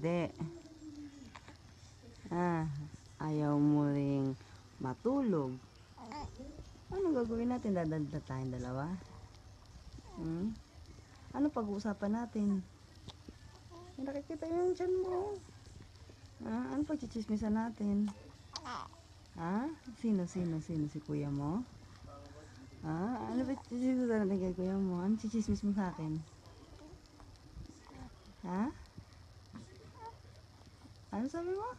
hindi. Ayaw mo ring matulog. Anong gagawin natin? Dadalda tayong dalawa? Ano pag-uusapan natin? Nakikita yung tiyan mo. Ano pag-chichismisan natin? Sino? Si kuya mo? Ano ba chichismisan natin kay kuya mo? Ano chichismis mo sa akin? Ano sabi mo?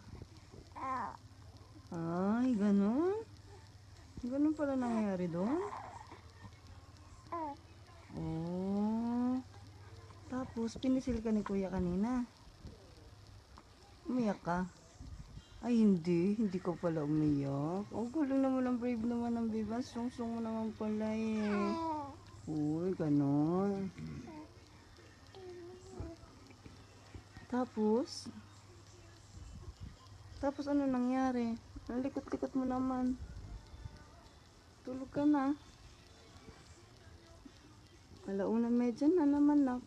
Ay, ganun? Ganun pala nangyayari doon? Tapos, pinisil ka ni kuya kanina. Umiyak ka? Ay, hindi. Hindi ko pala umiyak. Galing naman ang brave naman ng baby. Sung-sung mo naman pala eh. Uy, ganun. Tapos ano nangyari? Nalikot-likot mo naman. Tulog ka na. Alauna medyo na naman na.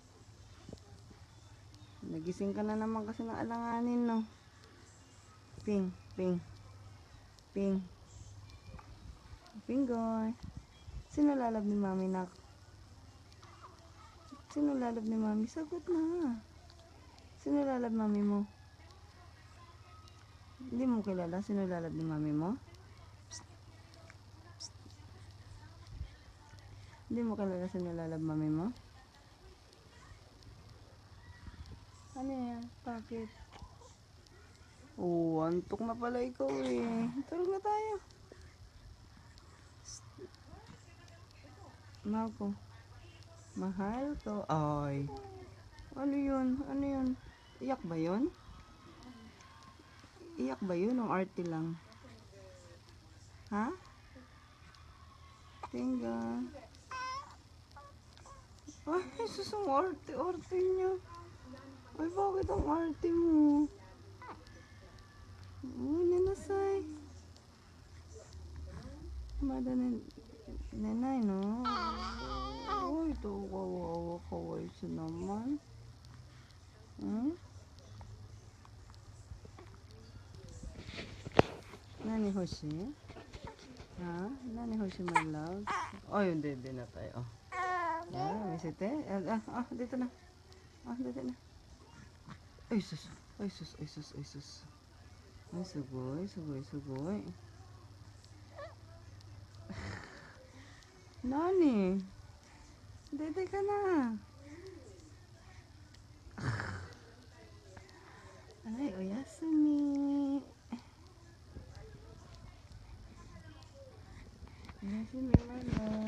Nagising ka na naman kasi ng alanganin, no? Ping. Pingoy. Sino lalab ni mami, nak? Sino lalab ni mami? Sagot na. Sino lalab mami mo? Hindi mo kilala sino lalab ni mami mo? Hindi mo kilala sino lalab mami mo? Ano yan? Bakit? Antok na pala ikaw eh. Tulog na tayo. Mahal ko. Ay. Ano yun? Iyak ba yun? Iyak ba yun o arte lang? Tinga. Ay, Jesus, ang arte niya. Ay, bakit ang arte mo? Uy, nanasay. Nanay, no? Uy, ito kawawa siya naman. Nani Hoshi? Nani Hoshi, my love? Hindi na tayo. Bisite? Dito na. Dito na. Ay, sus. Ay, sugoy. Nani? Dito ka na. Ay, oyasumi. Oyasumi, my love.